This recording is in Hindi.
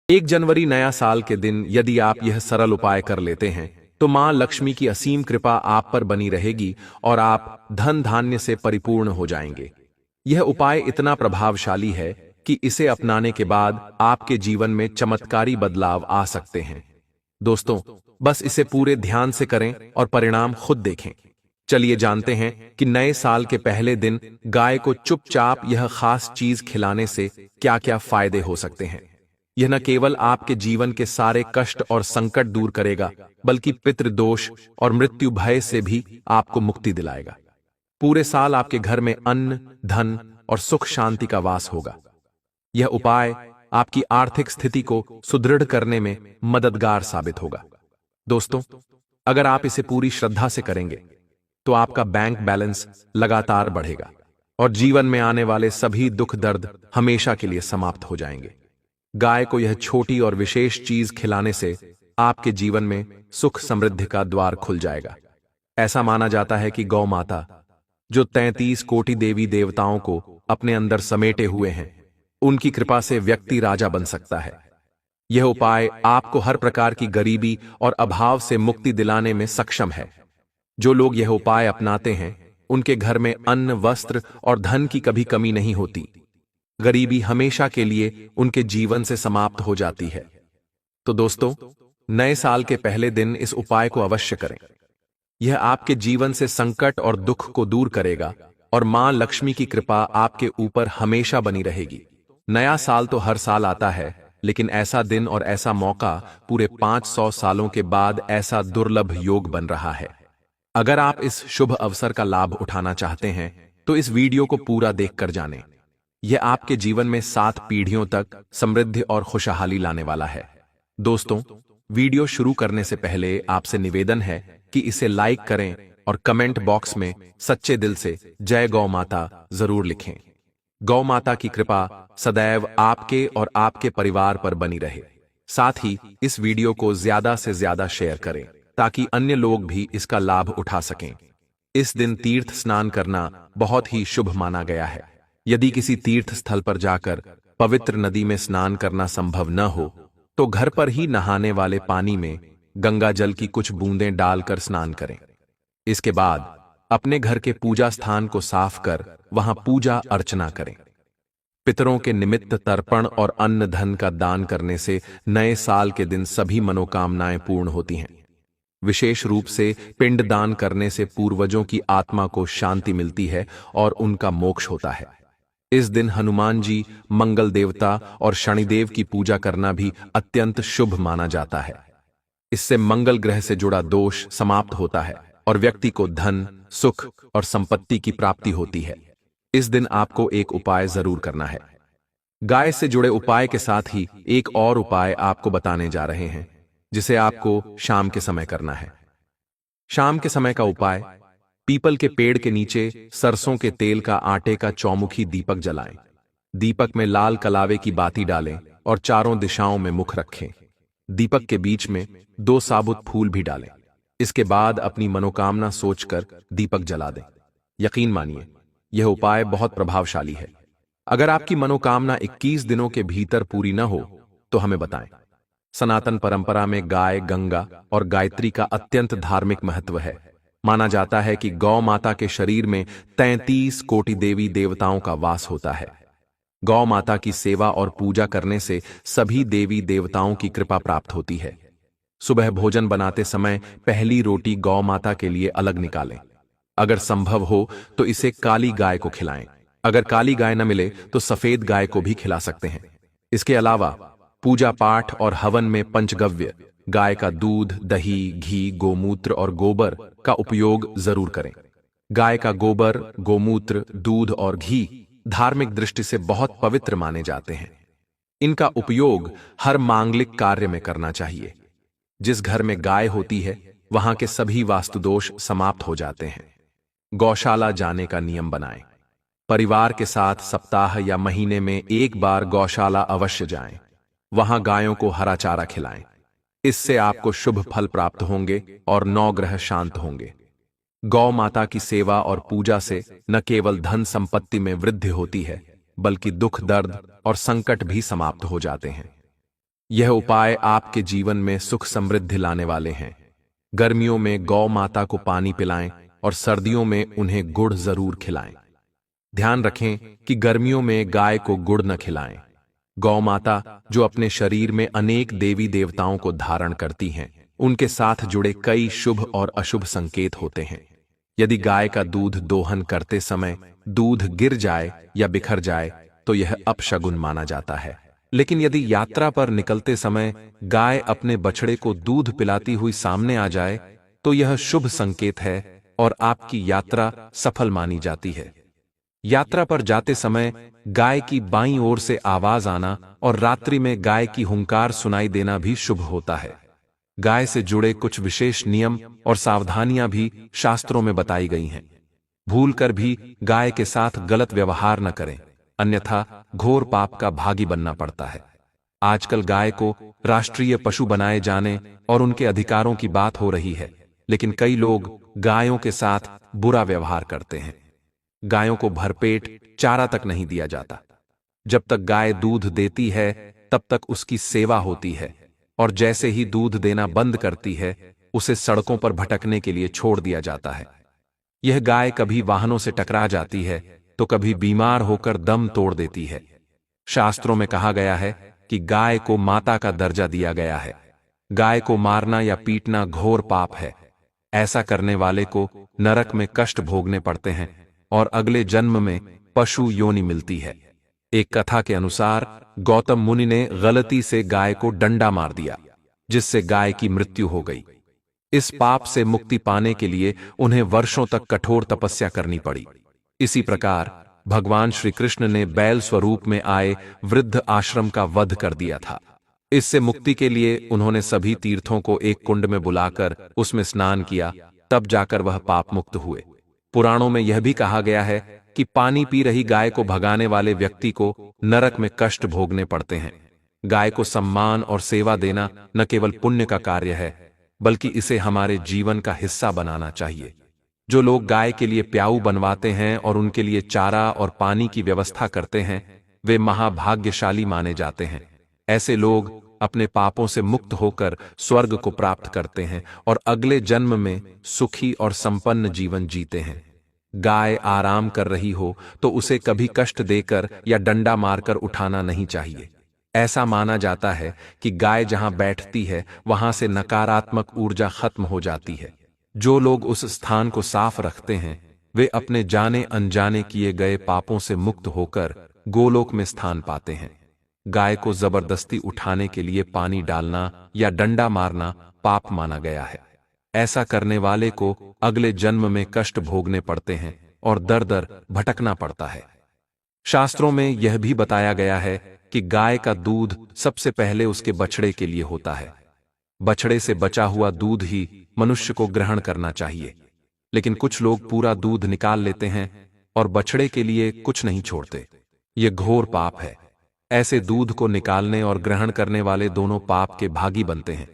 1 जनवरी नया साल के दिन यदि आप यह सरल उपाय कर लेते हैं तो मां लक्ष्मी की असीम कृपा आप पर बनी रहेगी और आप धन धान्य से परिपूर्ण हो जाएंगे। यह उपाय इतना प्रभावशाली है कि इसे अपनाने के बाद आपके जीवन में चमत्कारी बदलाव आ सकते हैं। दोस्तों, बस इसे पूरे ध्यान से करें और परिणाम खुद देखें। चलिए जानते हैं कि नए साल के पहले दिन गाय को चुपचाप यह खास चीज खिलाने से क्या-क्या फायदे हो सकते हैं। यह न केवल आपके जीवन के सारे कष्ट और संकट दूर करेगा, बल्कि पितृदोष और मृत्यु भय से भी आपको मुक्ति दिलाएगा। पूरे साल आपके घर में अन्न, धन और सुख शांति का वास होगा। यह उपाय आपकी आर्थिक स्थिति को सुदृढ़ करने में मददगार साबित होगा। दोस्तों, अगर आप इसे पूरी श्रद्धा से करेंगे तो आपका बैंक बैलेंस लगातार बढ़ेगा और जीवन में आने वाले सभी दुख दर्द हमेशा के लिए समाप्त हो जाएंगे। गाय को यह छोटी और विशेष चीज खिलाने से आपके जीवन में सुख समृद्धि का द्वार खुल जाएगा। ऐसा माना जाता है कि गौ माता, जो 33 कोटि देवी देवताओं को अपने अंदर समेटे हुए हैं, उनकी कृपा से व्यक्ति राजा बन सकता है। यह उपाय आपको हर प्रकार की गरीबी और अभाव से मुक्ति दिलाने में सक्षम है। जो लोग यह उपाय अपनाते हैं, उनके घर में अन्न, वस्त्र और धन की कभी कमी नहीं होती। गरीबी हमेशा के लिए उनके जीवन से समाप्त हो जाती है। तो दोस्तों, नए साल के पहले दिन इस उपाय को अवश्य करें। यह आपके जीवन से संकट और दुख को दूर करेगा और मां लक्ष्मी की कृपा आपके ऊपर हमेशा बनी रहेगी। नया साल तो हर साल आता है, लेकिन ऐसा दिन और ऐसा मौका पूरे 500 सालों के बाद ऐसा दुर्लभ योग बन रहा है। अगर आप इस शुभ अवसर का लाभ उठाना चाहते हैं तो इस वीडियो को पूरा देखकर जानें। यह आपके जीवन में 7 पीढ़ियों तक समृद्धि और खुशहाली लाने वाला है। दोस्तों, वीडियो शुरू करने से पहले आपसे निवेदन है कि इसे लाइक करें और कमेंट बॉक्स में सच्चे दिल से जय गौ माता जरूर लिखें। गौ माता की कृपा सदैव आपके और आपके परिवार पर बनी रहे। साथ ही इस वीडियो को ज्यादा से ज्यादा शेयर करें ताकि अन्य लोग भी इसका लाभ उठा सकें। इस दिन तीर्थ स्नान करना बहुत ही शुभ माना गया है। यदि किसी तीर्थ स्थल पर जाकर पवित्र नदी में स्नान करना संभव न हो तो घर पर ही नहाने वाले पानी में गंगा जल की कुछ बूंदें डालकर स्नान करें। इसके बाद अपने घर के पूजा स्थान को साफ कर वहां पूजा अर्चना करें। पितरों के निमित्त तर्पण और अन्न धन का दान करने से नए साल के दिन सभी मनोकामनाएं पूर्ण होती हैं। विशेष रूप से पिंड दान करने से पूर्वजों की आत्मा को शांति मिलती है और उनका मोक्ष होता है। इस दिन हनुमान जी, मंगल देवता और शनिदेव की पूजा करना भी अत्यंत शुभ माना जाता है। इससे मंगल ग्रह से जुड़ा दोष समाप्त होता है और व्यक्ति को धन, सुख और संपत्ति की प्राप्ति होती है। इस दिन आपको एक उपाय जरूर करना है। गाय से जुड़े उपाय के साथ ही एक और उपाय आपको बताने जा रहे हैं, जिसे आपको शाम के समय करना है। शाम के समय का उपाय: पीपल के पेड़ के नीचे सरसों के तेल का आटे का चौमुखी दीपक जलाएं। दीपक में लाल कलावे की बाती डालें और चारों दिशाओं में मुख रखें। दीपक के बीच में 2 साबुत फूल भी डालें। इसके बाद अपनी मनोकामना सोचकर दीपक जला दें। यकीन मानिए, यह उपाय बहुत प्रभावशाली है। अगर आपकी मनोकामना 21 दिनों के भीतर पूरी न हो तो हमें बताएं। सनातन परंपरा में गाय, गंगा और गायत्री का अत्यंत धार्मिक महत्व है। माना जाता है कि गौ माता के शरीर में 33 कोटि देवी देवताओं का वास होता है। गौ माता की सेवा और पूजा करने से सभी देवी देवताओं की कृपा प्राप्त होती है। सुबह भोजन बनाते समय पहली रोटी गौ माता के लिए अलग निकालें। अगर संभव हो तो इसे काली गाय को खिलाएं। अगर काली गाय न मिले तो सफेद गाय को भी खिला सकते हैं। इसके अलावा पूजा पाठ और हवन में पंचगव्य, गाय का दूध, दही, घी, गोमूत्र और गोबर का उपयोग जरूर करें। गाय का गोबर, गोमूत्र, दूध और घी धार्मिक दृष्टि से बहुत पवित्र माने जाते हैं। इनका उपयोग हर मांगलिक कार्य में करना चाहिए। जिस घर में गाय होती है वहां के सभी वास्तुदोष समाप्त हो जाते हैं। गौशाला जाने का नियम बनाएं। परिवार के साथ सप्ताह या महीने में एक बार गौशाला अवश्य जाएं। वहां गायों को हरा चारा खिलाएं। इससे आपको शुभ फल प्राप्त होंगे और 9 ग्रह शांत होंगे। गौ माता की सेवा और पूजा से न केवल धन संपत्ति में वृद्धि होती है, बल्कि दुख, दर्द और संकट भी समाप्त हो जाते हैं। यह उपाय आपके जीवन में सुख समृद्धि लाने वाले हैं। गर्मियों में गौ माता को पानी पिलाएं और सर्दियों में उन्हें गुड़ जरूर खिलाएं। ध्यान रखें कि गर्मियों में गाय को गुड़ न खिलाएं। गौ माता, जो अपने शरीर में अनेक देवी देवताओं को धारण करती हैं, उनके साथ जुड़े कई शुभ और अशुभ संकेत होते हैं। यदि गाय का दूध दोहन करते समय दूध गिर जाए या बिखर जाए तो यह अपशगुन माना जाता है। लेकिन यदि यात्रा पर निकलते समय गाय अपने बछड़े को दूध पिलाती हुई सामने आ जाए तो यह शुभ संकेत है और आपकी यात्रा सफल मानी जाती है। यात्रा पर जाते समय गाय की बाईं ओर से आवाज आना और रात्रि में गाय की हुंकार सुनाई देना भी शुभ होता है। गाय से जुड़े कुछ विशेष नियम और सावधानियां भी शास्त्रों में बताई गई हैं। भूलकर भी गाय के साथ गलत व्यवहार न करें, अन्यथा घोर पाप का भागी बनना पड़ता है। आजकल गाय को राष्ट्रीय पशु बनाए जाने और उनके अधिकारों की बात हो रही है, लेकिन कई लोग गायों के साथ बुरा व्यवहार करते हैं। गायों को भरपेट चारा तक नहीं दिया जाता। जब तक गाय दूध देती है तब तक उसकी सेवा होती है, और जैसे ही दूध देना बंद करती है उसे सड़कों पर भटकने के लिए छोड़ दिया जाता है। यह गाय कभी वाहनों से टकरा जाती है तो कभी बीमार होकर दम तोड़ देती है। शास्त्रों में कहा गया है कि गाय को माता का दर्जा दिया गया है। गाय को मारना या पीटना घोर पाप है। ऐसा करने वाले को नरक में कष्ट भोगने पड़ते हैं और अगले जन्म में पशु योनि मिलती है। एक कथा के अनुसार गौतम मुनि ने गलती से गाय को डंडा मार दिया, जिससे गाय की मृत्यु हो गई। इस पाप से मुक्ति पाने के लिए उन्हें वर्षों तक कठोर तपस्या करनी पड़ी। इसी प्रकार भगवान श्री कृष्ण ने बैल स्वरूप में आए वृद्ध आश्रम का वध कर दिया था। इससे मुक्ति के लिए उन्होंने सभी तीर्थों को एक कुंड में बुलाकर उसमें स्नान किया, तब जाकर वह पाप मुक्त हुए। पुराणों में यह भी कहा गया है कि पानी पी रही गाय को भगाने वाले व्यक्ति को नरक में कष्ट भोगने पड़ते हैं। गाय को सम्मान और सेवा देना न केवल पुण्य का कार्य है, बल्कि इसे हमारे जीवन का हिस्सा बनाना चाहिए। जो लोग गाय के लिए प्याऊ बनवाते हैं और उनके लिए चारा और पानी की व्यवस्था करते हैं, वे महाभाग्यशाली माने जाते हैं। ऐसे लोग अपने पापों से मुक्त होकर स्वर्ग को प्राप्त करते हैं और अगले जन्म में सुखी और संपन्न जीवन जीते हैं। गाय आराम कर रही हो तो उसे कभी कष्ट देकर या डंडा मारकर उठाना नहीं चाहिए। ऐसा माना जाता है कि गाय जहां बैठती है वहां से नकारात्मक ऊर्जा खत्म हो जाती है। जो लोग उस स्थान को साफ रखते हैं वे अपने जाने अनजाने किए गए पापों से मुक्त होकर गोलोक में स्थान पाते हैं। गाय को जबरदस्ती उठाने के लिए पानी डालना या डंडा मारना पाप माना गया है। ऐसा करने वाले को अगले जन्म में कष्ट भोगने पड़ते हैं और दर दर भटकना पड़ता है। शास्त्रों में यह भी बताया गया है कि गाय का दूध सबसे पहले उसके बछड़े के लिए होता है। बछड़े से बचा हुआ दूध ही मनुष्य को ग्रहण करना चाहिए, लेकिन कुछ लोग पूरा दूध निकाल लेते हैं और बछड़े के लिए कुछ नहीं छोड़ते। यह घोर पाप है। ऐसे दूध को निकालने और ग्रहण करने वाले दोनों पाप के भागी बनते हैं।